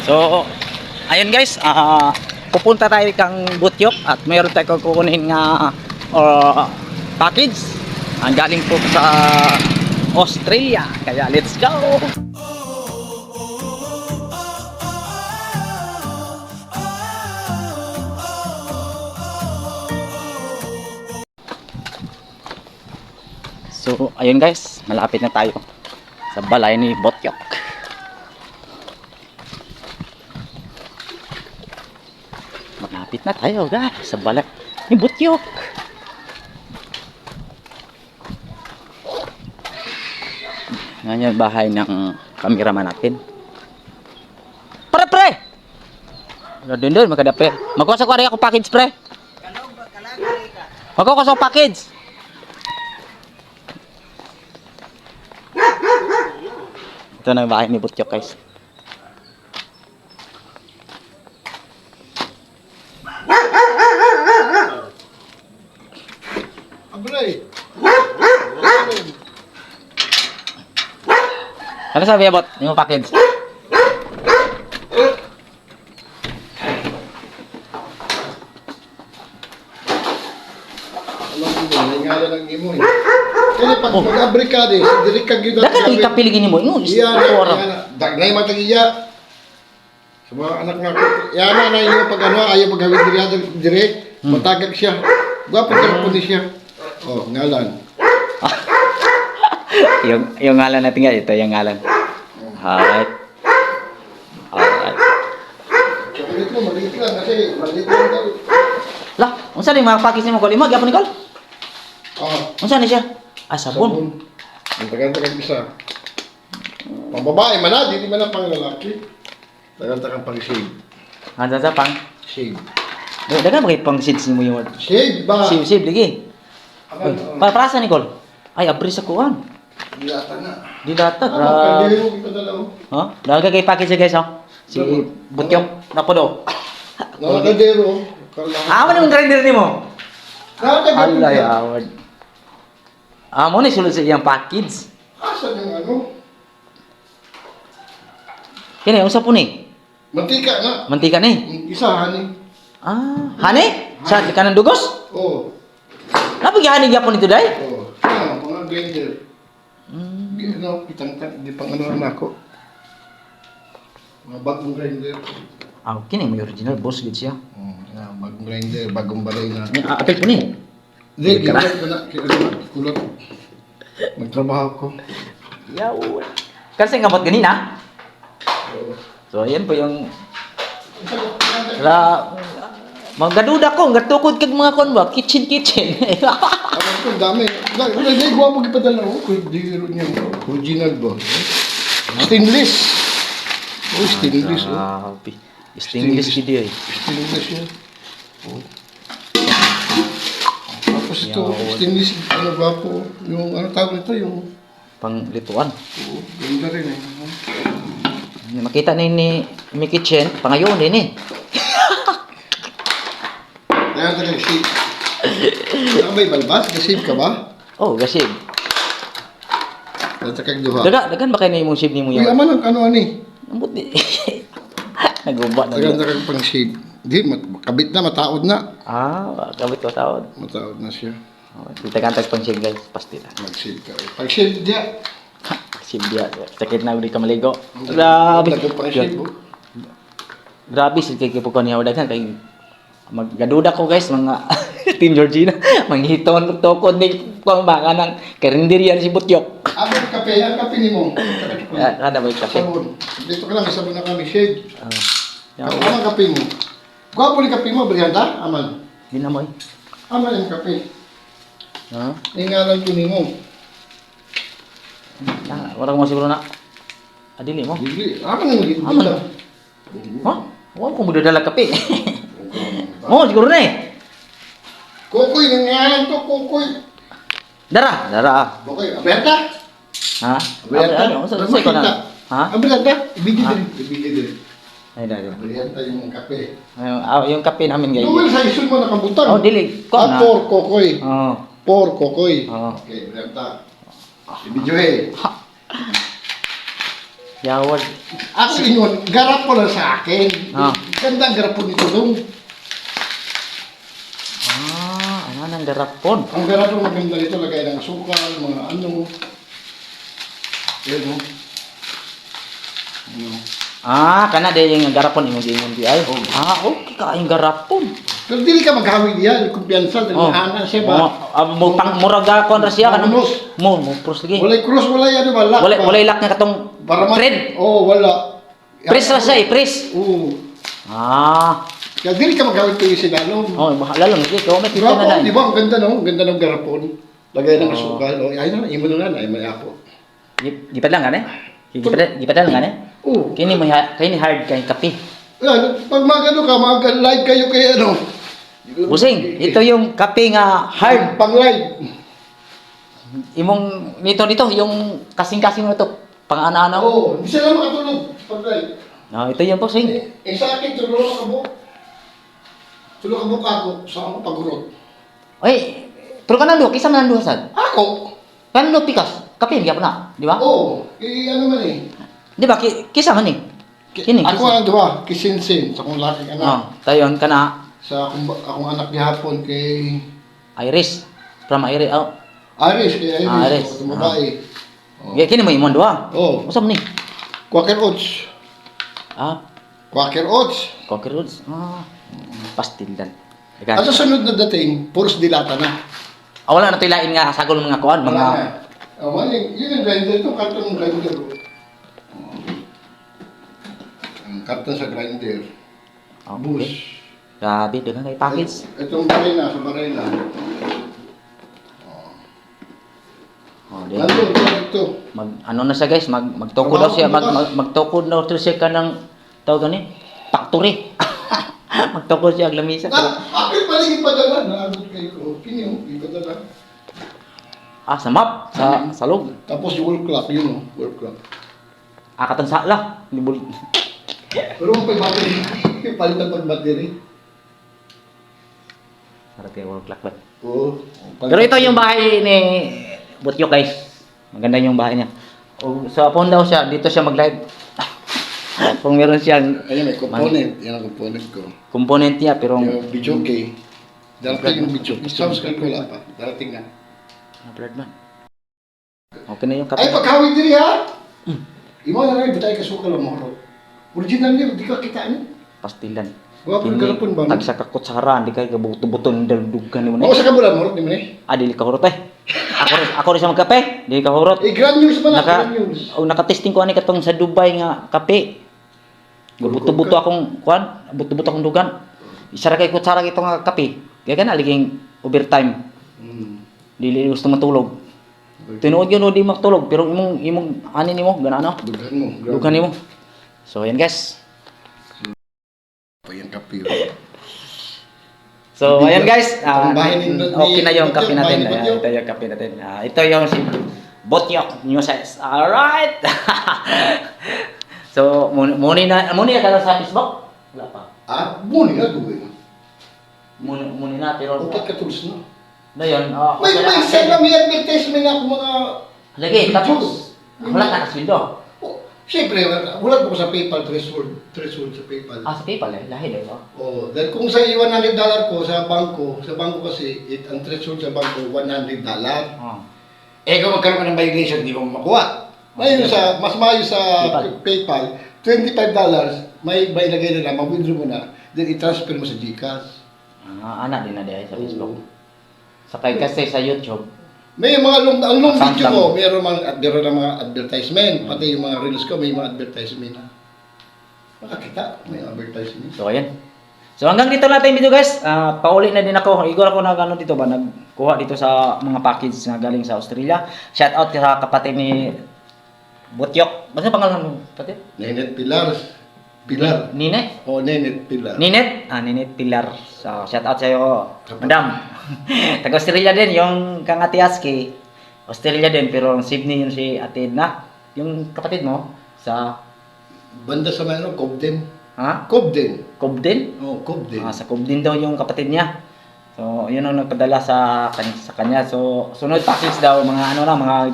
So, ayun guys, pupunta tayo kang Butyok at mayroon tayo kukunin nga package. Ang galing po sa Australia. Kaya let's go! So, ayun guys, malapit na tayo sa balay ni Butyok. Malapit na tayo guys sa balay ni Butyok. Ngayon bahay ng kameraman natin. Pre! Doon magkadapre. Magkuha sa kuwari ako package pre. Magkuha sa package. Ito na yung bahay ni Butyok guys. Ano sabi about yung package? Kaya pag mag-abrikade, dili ka gyud. Dapat ikapiligin mo yung dagnay matagiya. Sa mga anak nga ko, yana na yung pag ano, ayaw paghawid dire, matagag siya. Gwapo ka po siya. Oh, ngalan. yung ngalan natin nga, ito yung ngalan. Alright. Maliit mo, maliit lang kasi maliit lang daw. Lah, unsa ni mga package ni mo kol? Imo gyapon ni kol? Unsa ni siya? Ah, sabon. Ang tagal-tagal bisa. Pang babae man na, di man na pang lalaki. Tagal-tagal pang shade. Ano sa pang? Shade. Dagan ba kay pang seeds mo yung Shade ba? Sib lagi. Para sa ni kol? Ay, abri sa kuan. Dilata na. Dilata. Kandili mo ipadala mo. Ha? Daga kay package guys, ha? Si Butyok napodo. Nakakadero. Amo ni grinder nimo. Nakakadero. Allah ya award. Amo ni sulod sa iyang package. Asan yung ano? Kini unsa po ni? Mantika na. Mantika ni. Isa, honey. Ah, hani? Sa kanang dugos? Oo. Napagi hani gyapon ito day? Oo. Mga blender. Ano, kitang-tang. Di pang ano na ako. Mga bagong grinder. Ah, kini may original boss gid siya. Bagong grinder, bagong balay na. Ni apil po ni. Hindi, kulot ko na. Kulot. Magtrabaho ko. Yaw. Kasi ngabot ganina. So, ayan po yung magaduda ko, gatukod kag mga kon ba, kitchen. Ano ko, dami. Hindi, gawa mo ipadala ko. Diro niya. Original ba? Stainless. Oh, stainless. Grabe. Stainless gid ay. Stainless yan. Oh. Tapos ito, stainless, ano ba po? Yung, ano tawag nito, yung... Panglituan. Oo, ganda rin eh. Makita ni mi kitchen, pangayon din eh. Kaya talaga, shape. Saan ba ibalbas? Gasib ka ba? Oh, gasib. Natakag duha. Dagan ba kayo na imong shape nimo Uy, yun? aman ang ano ani? Ambot di. Naguba na. Tagal pang shape. Di, kabit na, mataod na. Ah, kabit ko tawad. Mataod na siya. Kita kantag pang shape guys, pasti na. Mag-shape ka. Pag-shape diya. Shape dia. Sakit na uli ka maligo. Grabe. Pag-shape mo. Grabe si kay po niya dagan kay maggaduda ko guys mga Team Georgina manghiton tokod ni pambangan ng karinderian si Butyok. Abo kape, ang kape ni mo. Kada ba kape? Sabon. Dito ka lang, may sabon na kami, shade. Ah. Ano ang kape mo? Gwapo ni kape mo, Brianda? Aman. Di na mo. Aman ang kape. Ha? Ingalan ko ni mo. Orang mo siguro na. Adili mo. Dili. Aman ang magiging Aman. dito. Ha? Wala ko mudadala kape. Oh, siguro na eh. Kukoy, nangyayang to, kukoy. Dara. Kukoy, aberta? Ha? Aberta? Ano? Sa ko na. Ha? Aberta? Ibigay din. Ay, dali. Aberta yung kape. Yung kape namin guys. Duwal sa isun mo nakabutang. Oh, dili. Ko na. Por kukoy. Oh. Por kukoy. Oh. Okay, aberta. Ibigay. Yawad. Actually, yun, garapon lang sa akin. Ah. Ganda ang garapon nito dong. Ano nang garapon? Ang garapon maganda nito, lagay ng asukal, mga ano. Yan o. Kana din yung garapon imong gingon di ay. Okay ka yung garapon. Pero dili ka maghawid yan, kumpiyansa, dili ana siya ba? Mo pang murag kon ra siya kanang Magulos. mo pros lagi. Walay cross, walay ano ba? Lock Wala ba? wala ilak nga katong Para thread. wala. Press ra siya, press. Oo. Ah, Kaya dili ka maghawid ko yung sinalong. bahala lang di ko may kita na Garapon, dai. di ba? Ang ganda no? Ang ganda ng garapon. Lagay ng asukal. Ay na, imo na ay may apo. Gipadlang gani? Gipadlang gani? Oo. Kini hard kay kape. Yan, pag magano ka, mag-live kayo kay ano. Busing, ito yung kape nga hard. Pang live. Imong nito yung kasing-kasing na ito. Pang-ana-ana. Oo, hindi sila makatulog pag live. Ito yung busing. Sa akin, tulog ka mo. Tulog ka mo ako sa ako pagurot. Oy, pero kanando, kisa man nando sad. Ako? Kanando pikas, kape hindi na, di ba? Oo, ano man eh. Di ba kisa man ni? Kini. Ako ang duha, kisinsin sa kong laki anak. Tayon kana Sa akong anak gihapon kay Iris from Iris. Iris, kay Iris. Iris. Sa babae. Kini mo imong duha. Oo. Usab ni. Quaker Oats. Quaker Oats. Cocker Roots. Pastildan. At sa sunod na dating, puros dilata na. Wala na tilain nga sagol mga kuan, Wala mga na. Yun yung grinder, itong karton ng grinder. Ang karton sa grinder. Bus. Grabe, daghang kay package. Itong barena, sa barena. Di. Nandun, ito. Ano na siya guys, magtukod daw siya, magtukod daw siya ka ng tawag ni factory. Magtukod siya ang lamisa. Ako'y paligid padala, naabot kayo ko. Kini yung ipadala. Sa map, sa loob. Tapos yung wall clock, yun o, wall clock. Katang sala. Pero kung may battery, palitan pag battery. Sarap yung wall clock ba? Oo. Pero ito yung bahay ni Butyok guys. Maganda yung bahay niya. Sa phone daw siya, dito siya mag-live. Kung meron siyang Ayun, may component. Yan ang component ko. component niya, pero Yung video key. Darating yung video. Subscribe ko wala pa. Darating na. Blood man. Okay na yung Ay, kape. paghawid diri ha? Imo na rin, bitay ka sukal ang mahalo. Original niya, di ka kitaan. Pastilan. Wapon garapon ba? Tagsa ka kutsaran, di kay kabuto-buton daldugan ni mo Mao ni. sa kabulan, mahalo ni mo ni. Dili ka hurot eh. Ako rin sa magkape, dili ka hurot. Eh, grand news ba na? Naka Grand news. naka-testing ko ani katong sa Dubai nga kape. Buto-buto akong kuan, buto-buto akong dugan. Isa ra kay kutsara ito nga kape. Kaya kana liging overtime. Dili gusto matulog. Tinuod yun o di matulog pero imong ani nimo ganano? Dugan mo. Dugan nimo. So yan guys. Pa yan kape. So ayan guys, Ang bahay ni- okay na yung kape Botyok, natin. bahay ni Botyok. Ito yung kape natin. Ito yung si Botyok Newses. Alright! So, muni na ka na sa Facebook? Wala pa. Muni na dugan. Muni na, pero... Upat ka tools na. Na yun, May send na may advertisement ako mga... Lagi, tapos, videos. wala ka nakaswindo. Siyempre, wala ko sa PayPal threshold sa PayPal. Sa PayPal eh, lahi na ito. Dahil kung sa $100 ko sa bangko kasi ang threshold sa bangko $100. Kung magkaroon ka ng violation, hindi mo makuha. Ngayon mas mayo sa PayPal, $25, may ilagay na lang, mag-withdraw mo na, then i-transfer mo sa GCash. Anak din na di sa Facebook. Sakay kasi sa YouTube. May mga ang long Account video lang. ko, meron mga advertisement, pati yung mga reels ko, may mga advertisement. Makakita, may advertisement. So ayan. So hanggang dito natin video guys. Pauli na din ako. Igor ako nagano dito ba nagkuha dito sa mga package na galing sa Australia. Shout out sa kapatid ni Butyok. Basta pangalan mo, kapatid? Nenet Pilar. Ninet? Nenet Pilar. Ninet? Ninet Pilar. So shout out sa iyo, Madam. Taga Australia din yung kang Ate Aski. Australia din pero Sydney yun si Ate Edna. Yung kapatid mo sa Banda sa mga Cobden. Cobden? Cobden. Sa Cobden daw yung kapatid niya. So, yun ang nagpadala sa kanya. So, sunod package daw, mga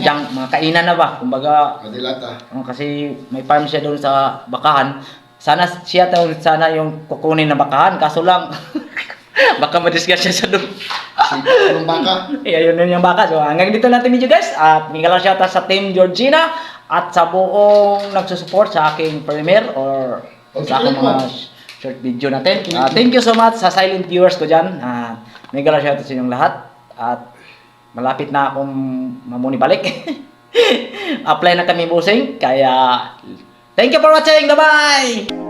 Diyan, mga kainan na ba? Kumbaga, Madilata. kasi may farm siya doon sa Bakahan. Sana siya sana yung kukunin na Bakahan. Kaso lang, baka madisgrasya siya doon. Anong baka? Ayun yun yung baka. So hanggang dito natin video guys. At may lang shoutout sa Team Georgina at sa buong nagsusupport sa aking premiere or sa aking mga short video natin. Thank you so much sa silent viewers ko dyan. May lang shoutout sa inyong lahat. At malapit na akong mamuni balik. Apply na kami busing. Kaya thank you for watching. Bye-bye!